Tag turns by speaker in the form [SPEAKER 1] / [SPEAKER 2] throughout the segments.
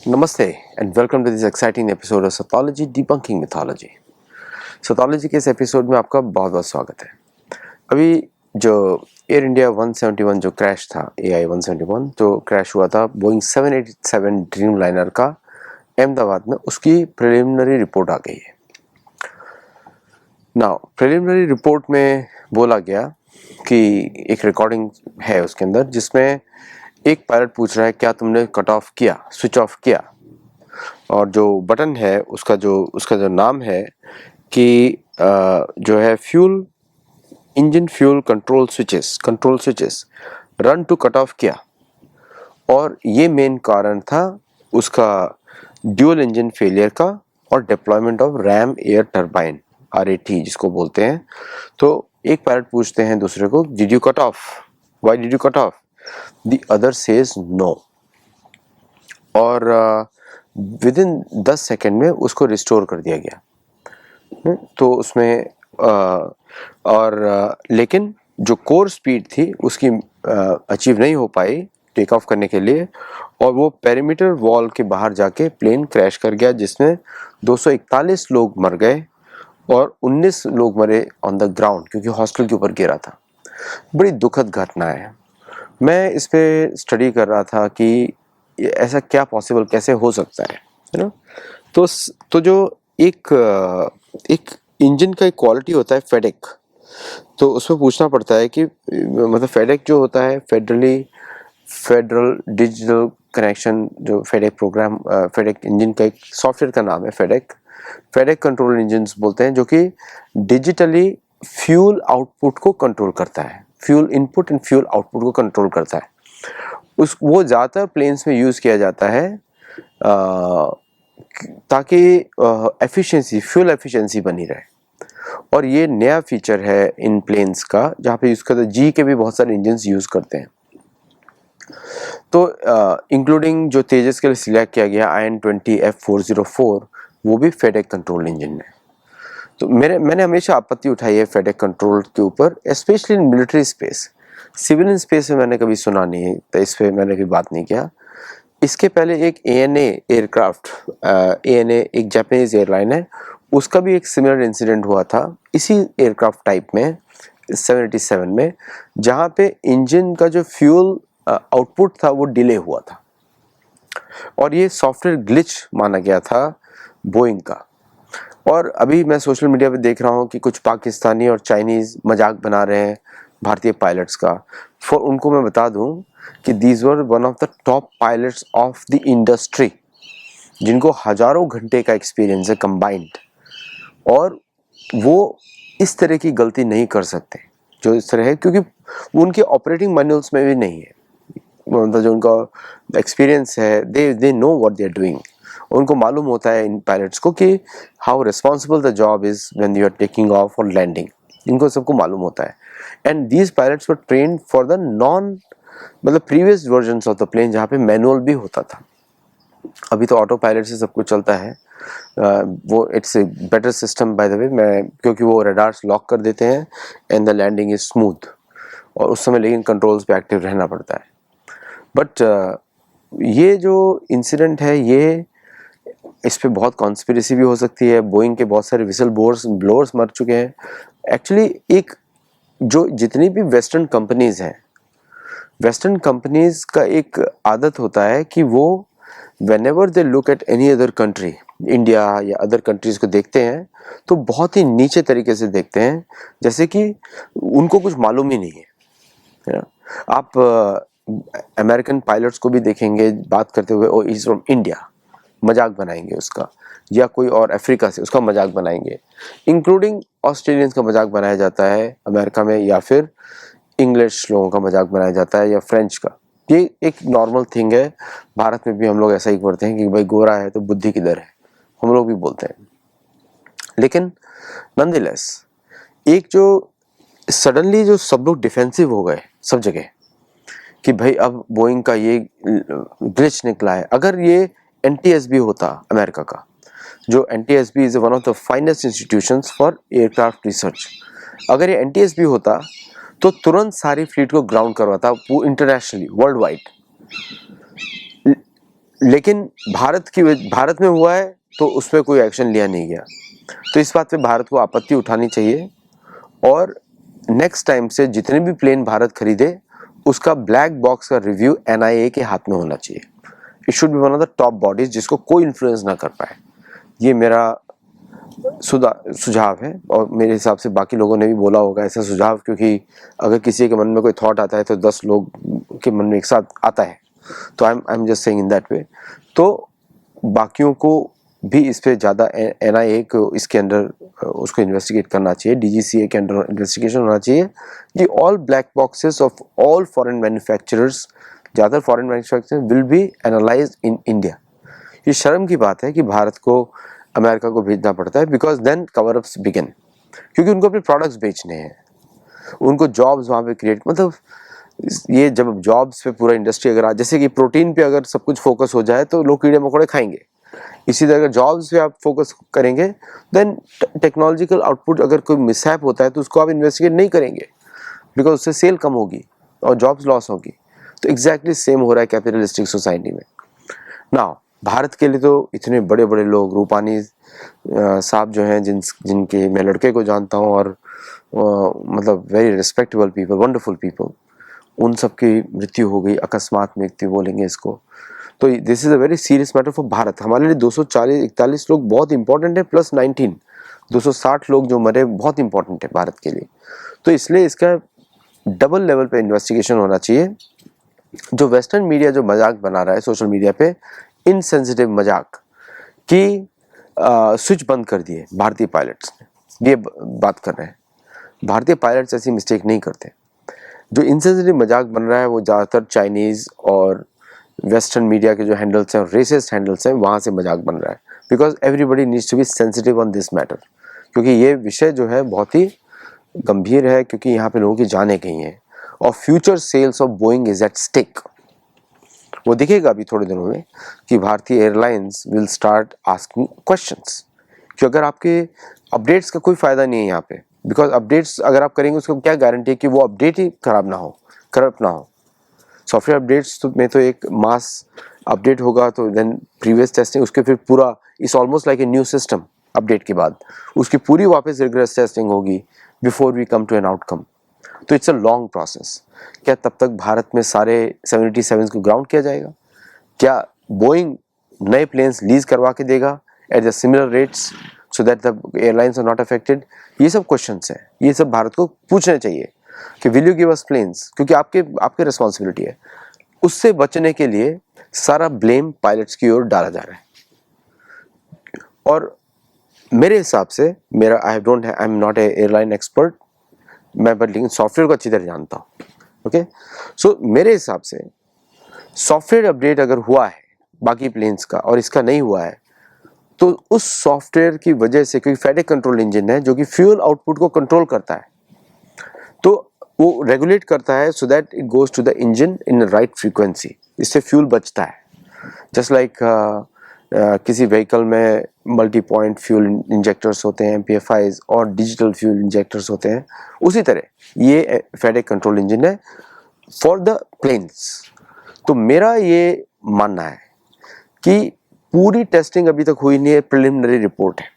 [SPEAKER 1] नमस्ते and welcome to this exciting episode of Satology debunking mythology. Satology के इस एपिसोड में आपका बहुत बहुत स्वागत है। अभी जो एयर इंडिया 171 जो क्रैश था, AI 171 जो क्रैश हुआ था बोइंग 787 ड्रीम लाइनर का अहमदाबाद में, उसकी प्रिलिमिनरी रिपोर्ट आ गई है। नाउ प्रिलिमिनरी रिपोर्ट में बोला गया कि एक रिकॉर्डिंग है उसके अंदर जिसमें एक पायलट पूछ रहा है क्या तुमने कट ऑफ किया, स्विच ऑफ किया, और जो बटन है उसका जो नाम है कि जो है fuel engine fuel control switches run to cut off किया। और ये मेन कारण था उसका ड्यूल इंजन फेलियर का और deployment of RAM air turbine RAT जिसको बोलते हैं। तो एक पायलट पूछते हैं दूसरे को, did you cut off, why did you cut off? The other says no, और विद इन 10 सेकेंड में उसको रिस्टोर कर दिया गया। तो उसमें लेकिन जो कोर स्पीड थी उसकी अचीव नहीं हो पाई टेक ऑफ करने के लिए, और वो पेरीमीटर वॉल के बाहर जाके प्लेन क्रैश कर गया जिसमें 241 लोग मर गए और 19 लोग मरे ऑन द ग्राउंड क्योंकि हॉस्टल के ऊपर गिरा था। बड़ी दुखद घटना है। मैं इस पे स्टडी कर रहा था कि ऐसा क्या पॉसिबल कैसे हो सकता है ना। तो जो एक इंजन का एक क्वालिटी होता है फेडेक, तो उसमें पूछना पड़ता है कि मतलब फेडेक जो होता है फेडरल डिजिटल कनेक्शन, जो फेडेक प्रोग्राम, फेडेक इंजन का एक सॉफ्टवेयर का नाम है फेडेक कंट्रोल इंजन बोलते हैं, जो कि डिजिटली फ्यूल आउटपुट को कंट्रोल करता है, fuel input and fuel output को कंट्रोल करता है। वो ज़्यादातर प्लेन्स में यूज़ किया जाता है ताकि फ्यूल एफिशिएंसी बनी रहे। और ये नया फीचर है इन प्लेन्स का, जहाँ पे यूज़ करते हैं। जी के भी बहुत सारे इंजन यूज़ करते हैं, तो इंक्लूडिंग जो तेजस के लिए सिलेक्ट किया गया IN-20F404, वो भी फेडेक कंट्रोल इंजन है। तो मैंने हमेशा आपत्ति उठाई है फेडेक कंट्रोल के ऊपर, specially in military space. Civilian space में मैंने कभी सुना नहीं है, तो इस पर मैंने कभी बात नहीं किया। इसके पहले एक ANA एयरक्राफ्ट, ANA एक जापानीज एयरलाइन है, उसका भी एक सिमिलर इंसिडेंट हुआ था इसी एयरक्राफ्ट टाइप में 787 में, जहाँ पे इंजन का जो फ्यूल आउटपुट था वो डिले हुआ था और ये सॉफ्टवेयर ग्लिच माना गया था बोइंग का। और अभी मैं सोशल मीडिया पे देख रहा हूँ कि कुछ पाकिस्तानी और चाइनीज़ मजाक बना रहे हैं भारतीय पायलट्स का। फॉर उनको मैं बता दूं कि these were one of the top pilots of the industry, जिनको हजारों घंटे का एक्सपीरियंस है कंबाइंड, और वो इस तरह की गलती नहीं कर सकते जो इस तरह है, क्योंकि वो उनके ऑपरेटिंग मैनुअल्स में भी नहीं है। मतलब जो उनका एक्सपीरियंस है, they know what they are doing. उनको मालूम होता है इन पायलट्स को कि how responsible the job is when you are taking off और लैंडिंग, इनको सबको मालूम होता है। And these pilots were trained for the मतलब previous versions of the plane, जहाँ पे मैनुअल भी होता था। अभी तो ऑटो पायलट से सब कुछ चलता है। वो it's a better system by the way, क्योंकि वो रडार्स लॉक कर देते हैं and the landing is smooth, और उस समय लेकिन कंट्रोल्स पे एक्टिव रहना पड़ता है। बट ये जो इंसिडेंट है, ये इस पे बहुत कॉन्स्पिरेसी भी हो सकती है। बोइंग के बहुत सारे विसल ब्लोअर्स मर चुके हैं। एक्चुअली एक जो जितनी भी वेस्टर्न कंपनीज का एक आदत होता है कि वो whenever they look at any other country, India या अदर कंट्रीज को देखते हैं, तो बहुत ही नीचे तरीके से देखते हैं, जैसे कि उनको कुछ मालूम ही नहीं है। आप अमेरिकन पायलट्स को भी देखेंगे बात करते हुए, ओ इज फ्रॉम इंडिया, मजाक बनाएंगे उसका, या कोई और अफ्रीका से उसका मजाक बनाएंगे। इंक्लूडिंग ऑस्ट्रेलियंस का मजाक बनाया जाता है अमेरिका में, या फिर इंग्लिश लोगों का मजाक बनाया जाता है, या फ्रेंच का। ये एक नॉर्मल थिंग है। भारत में भी हम लोग ऐसा ही करते हैं कि भाई गोरा है तो बुद्धि किधर है, हम लोग भी बोलते हैं। लेकिन नॉनदलेस एक जो सडनली जो सब लोग डिफेंसिव हो गए सब जगह कि भाई अब बोइंग का ये ग्लिच निकला है। अगर ये NTSB होता अमेरिका का, जो NTSB is one of the finest institutions for aircraft research, अगर ये NTSB होता तो तुरंत सारी फ्लीट को ग्राउंड करवाता इंटरनेशनली, वर्ल्ड वाइड। लेकिन भारत में हुआ है तो उस पर कोई एक्शन लिया नहीं गया। तो इस बात पे भारत को आपत्ति उठानी चाहिए और नेक्स्ट टाइम से जितने भी प्लेन भारत खरीदे उसका ब्लैक बॉक्स का रिव्यू NIA के हाथ में होना चाहिए। It should be one of the top bodies जिसको कोई इन्फ्लुएंस ना कर पाए। ये मेरा सुझाव है और मेरे हिसाब से बाकी लोगों ने भी बोला होगा ऐसा सुझाव, क्योंकि अगर किसी के मन में कोई थॉट आता है तो 10 लोग के मन में एक साथ आता है। तो I am just saying in that way. तो बाकियों को भी इस पे ज़्यादा NIA को इसके अंदर उसको इन्वेस्टिगेट करना चाहिए, DGCA के अंदर इन्वेस्टिगेशन होना चाहिए कि all black boxes of all foreign manufacturers, ज़्यादातर foreign manufacturer will be analysed in India. ये शर्म की बात है कि भारत को अमेरिका को भेजना पड़ता है, because then cover ups begin, क्योंकि उनको अपने प्रोडक्ट्स बेचने हैं, उनको जॉब्स वहाँ पे क्रिएट, मतलब ये जब जॉब्स पे पूरा इंडस्ट्री अगर जैसे कि प्रोटीन पे अगर सब कुछ फोकस हो जाए तो लोग कीड़े मकोड़े खाएंगे, इसी तरह अगर जॉब्स पे आप फोकस करेंगे देन टेक्नोलॉजिकल आउटपुट अगर कोई मिसहैप होता है तो उसको आप इन्वेस्टिगेट नहीं करेंगे, बिकॉज उससे सेल कम होगी और जॉब्स लॉस होगी। तो एग्जैक्टली सेम हो रहा है कैपिटलिस्टिक सोसाइटी में। नाउ भारत के लिए तो इतने बड़े बड़े लोग, रूपानी साहब जो हैं जिनके मैं लड़के को जानता हूँ और मतलब very respectable people, wonderful people, उन सब की मृत्यु हो गई, अकस्मात मृत्यु बोलेंगे इसको। तो this is a very serious matter for Bharat. हमारे लिए 241 लोग बहुत इंपॉर्टेंट है, प्लस 19 260 लोग जो मरे बहुत इंपॉर्टेंट है भारत के लिए। तो इसलिए इसका डबल लेवल पे इन्वेस्टिगेशन होना चाहिए। जो वेस्टर्न मीडिया जो मजाक बना रहा है सोशल मीडिया पे, इनसेंसिटिव मजाक की स्विच बंद कर दिए भारतीय पायलट्स ने, ये बात कर रहे हैं। भारतीय पायलट्स ऐसी मिस्टेक नहीं करते। जो इनसेंसिटिव मजाक बन रहा है वो ज़्यादातर चाइनीज़ और वेस्टर्न मीडिया के जो हैंडल्स हैं, रेसिस्ट हैंडल्स हैं, वहाँ से मजाक बन रहा है। Because everybody needs to be sensitive on this matter, क्योंकि ये विषय जो है बहुत ही गंभीर है, क्योंकि यहाँ पे लोगों की जानें गई हैं और future sales of Boeing is at stake. वो दिखेगा अभी थोड़े दिनों में कि भारतीय airlines will start asking questions, कि अगर आपके अपडेट्स का कोई फ़ायदा नहीं है यहाँ पे, बिकॉज अपडेट्स अगर आप करेंगे उसका क्या गारंटी है कि वो अपडेट ही खराब ना हो, करप्ट ना हो। सॉफ्टवेयर अपडेट्स में तो एक मास अपडेट होगा तो देन प्रीवियस टेस्टिंग उसके फिर पूरा it's almost like a new system. Update के बाद उसकी पूरी वापस रिग्रेस टेस्टिंग होगी before we come to an outcome. तो इट्स अ लॉन्ग प्रोसेस। क्या तब तक भारत में सारे 787 को ग्राउंड किया जाएगा? क्या बोइंग नए प्लेन्स लीज करवा के देगा at the similar rates so that the airlines are not affected? ये सब क्वेश्चंस हैं, ये सब भारत को पूछने चाहिए कि will you give us planes, क्योंकि आपके रिस्पॉन्सिबिलिटी है। उससे बचने के लिए सारा ब्लेम पायलट्स की ओर डाला जा रहा है। और मेरे हिसाब से I am not a airline expert, मैं बट लेकिन सॉफ्टवेयर को अच्छी तरह जानता हूँ। ओके, सो मेरे हिसाब से सॉफ्टवेयर अपडेट अगर हुआ है बाकी प्लेन्स का और इसका नहीं हुआ है तो उस सॉफ्टवेयर की वजह से, क्योंकि फेडेक कंट्रोल इंजन है जो कि फ्यूल आउटपुट को कंट्रोल करता है, तो वो रेगुलेट करता है so that it goes to the engine in right frequency, इससे फ्यूल बचता है। जस्ट लाइक किसी व्हीकल में मल्टी पॉइंट फ्यूल इंजेक्टर्स होते हैं, MPFIs, और डिजिटल फ्यूल इंजेक्टर्स होते हैं, उसी तरह ये फेडेक कंट्रोल इंजन है फॉर द प्लेन्स। तो मेरा ये मानना है कि पूरी टेस्टिंग अभी तक हुई नहीं है, प्रिलिमिनरी रिपोर्ट है,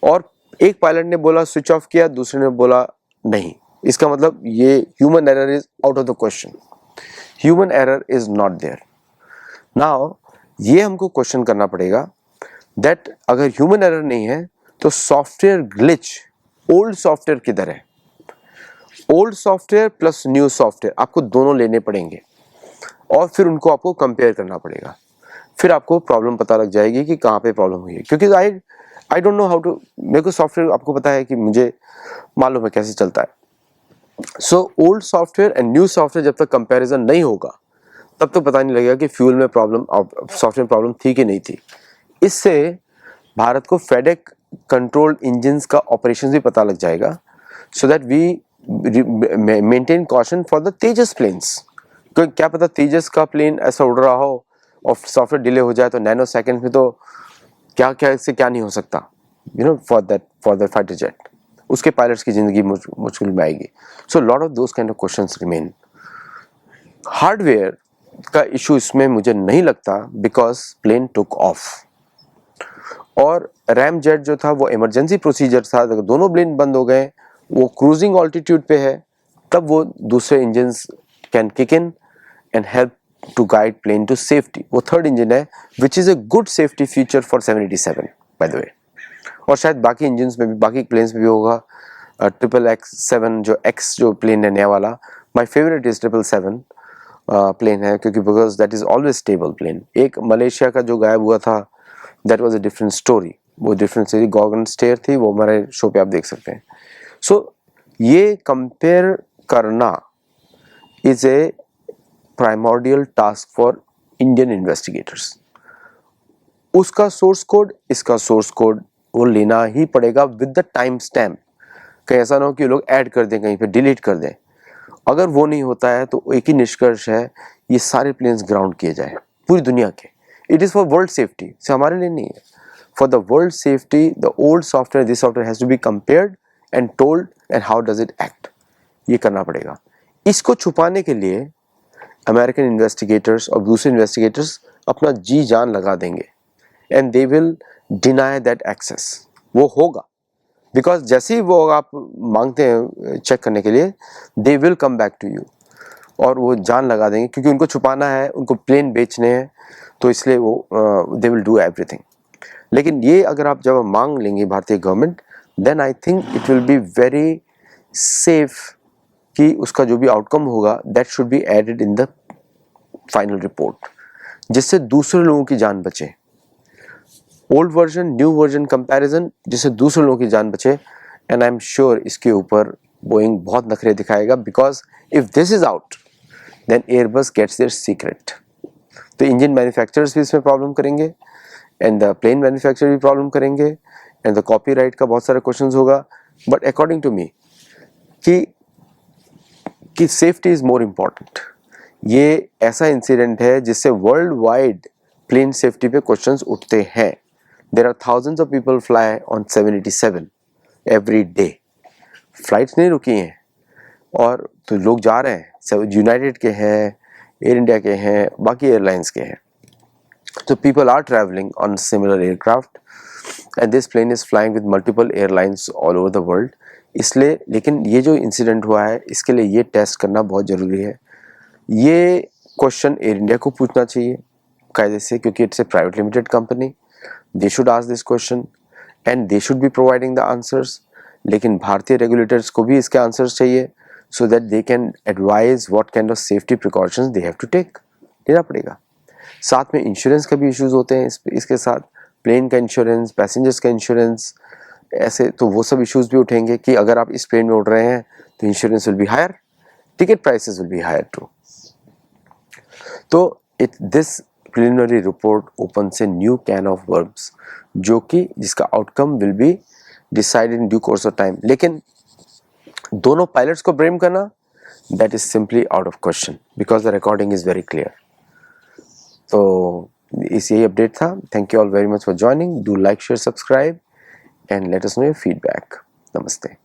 [SPEAKER 1] और एक पायलट ने बोला स्विच ऑफ किया, दूसरे ने बोला नहीं। इसका मतलब ये human error is out of the question, human error is not there. Now ये हमको क्वेश्चन करना पड़ेगा दैट अगर ह्यूमन एरर नहीं है तो सॉफ्टवेयर ग्लिच, ओल्ड सॉफ्टवेयर किधर है? Old software plus new software आपको दोनों लेने पड़ेंगे और फिर उनको आपको कंपेयर करना पड़ेगा। फिर आपको प्रॉब्लम पता लग जाएगी कि कहाँ पे प्रॉब्लम हुई है, क्योंकि I don't know how to, मेरे को सॉफ्टवेयर आपको पता है कि मुझे मालूम है कैसे चलता है। So old software and new software जब तक कंपैरिजन नहीं होगा तब तक पता नहीं लगेगा कि फ्यूल में प्रॉब्लम, सॉफ्टवेयर प्रॉब्लम थी कि नहीं थी। इससे भारत को फेडेक कंट्रोल्ड इंजन्स का ऑपरेशन भी पता लग जाएगा, so that we maintain caution for the Tejas planes. क्योंकि क्या पता तेजस का प्लेन ऐसा उड़ रहा हो और सॉफ्टवेयर डिले हो जाए तो नैनो सेकेंड में तो क्या क्या इससे क्या नहीं हो सकता, फॉर द फाइटर जेट, उसके पायलट्स की जिंदगी मुश्किल में आएगी। So lot of those kind of questions remain. Hardware का इशू इसमें मुझे नहीं लगता, बिकॉज प्लेन टुक ऑफ। और रैम जेट जो था वो इमरजेंसी प्रोसीजर था, अगर दोनों प्लेन बंद हो गए, वो क्रूजिंग ऑल्टीट्यूड पे है, तब वो दूसरे engines can kick in and help to guide plane to safety. वो थर्ड इंजन है which is a good safety feature for 787 by the way, और शायद बाकी इंजन्स में भी, बाकी प्लेन्स में भी होगा। 777 जो एक्स जो प्लेन है नया वाला, माई फेवरेट इज 777 प्लेन है, क्योंकि because that is always stable plane. एक मलेशिया का जो गायब हुआ था, that was a different story, वो डिफरेंट स्टोरी, गॉगन स्टेयर थी, वो हमारे शो पे आप देख सकते हैं। सो ये कंपेयर करना is a primordial task for Indian investigators. उसका सोर्स कोड, इसका सोर्स कोड वो लेना ही पड़ेगा विद द टाइम स्टैम्प। कहीं ऐसा ना हो कि लोग ऐड कर दें, कहीं पे डिलीट कर दें। अगर वो नहीं होता है तो एक ही निष्कर्ष है, ये सारे प्लेन्स ग्राउंड किए जाए पूरी दुनिया के। It is for world safety, से हमारे लिए नहीं है। For the world safety, the old software, this software has to be compared and told and how does it act, ये करना पड़ेगा। इसको छुपाने के लिए अमेरिकन इन्वेस्टिगेटर्स और दूसरे इन्वेस्टिगेटर्स अपना जी जान लगा देंगे, and they will deny that access. वो होगा, बिकॉज जैसे ही वो आप मांगते हैं चेक करने के लिए, they will come back to you, और वो जान लगा देंगे, क्योंकि उनको छुपाना है, उनको प्लेन बेचने हैं, तो इसलिए वो दे विल डू एवरीथिंग। लेकिन ये अगर आप जब मांग लेंगे भारतीय government, then I think it will be very safe कि उसका जो भी आउटकम होगा, that should be added in the final report, जिससे दूसरे लोगों की जान बचे। Old version new version comparison, जिससे दूसरे लोगों की जान बचे। एंड आई एम श्योर इसके ऊपर बोइंग बहुत नखरे दिखाएगा, because if this is out then Airbus gets their secret. तो इंजन मैन्युफैक्चरर्स भी इसमें प्रॉब्लम करेंगे, एंड द प्लेन मैन्युफैक्चरर भी प्रॉब्लम करेंगे, एंड द कॉपीराइट का बहुत सारा क्वेश्चंस होगा। बट अकॉर्डिंग टू मी कि सेफ्टी इज मोर इम्पॉर्टेंट। ये ऐसा इंसिडेंट है जिससे वर्ल्ड वाइड प्लेन सेफ्टी पे क्वेश्चंस उठते हैं। There are thousands of people fly on 787 every day. Flights नहीं रुकी हैं, और तो लोग जा रहे हैं, यूनाइटेड के हैं, एयर इंडिया के हैं, बाकी एयरलाइंस के हैं। तो people are travelling on similar aircraft, and this plane is flying with multiple airlines all over the world. इसलिए, लेकिन ये जो इंसिडेंट हुआ है, इसके लिए ये टेस्ट करना बहुत ज़रूरी है। ये क्वेश्चन एयर इंडिया को पूछना चाहिए कायदे से, क्योंकि it's a private limited company. They should ask this question and they should be providing the answers. लेकिन भारतीय रेगुलेटर्स को भी इसके आंसर्स चाहिए, so that they can advise what kind of safety precautions they have to take. लेना पड़ेगा। साथ में इंश्योरेंस का भी इश्यूज होते हैं इसके साथ, प्लेन का इंश्योरेंस, पैसेंजर्स का इंश्योरेंस, ऐसे तो वो सब इश्यूज भी उठेंगे कि अगर आप इस प्लेन में उड़ रहे हैं तो insurance will be higher, ticket prices will be higher too. तो this preliminary report opens a new can of worms, जो कि जिसका outcome will be decided in due course of time. लेकिन दोनों पायलट्स को ब्लेम करना, that is simply out of question, because the recording is very clear. तो इस यही अपडेट था। Thank you all very much for joining. Do like, share, subscribe and let us know your feedback. नमस्ते।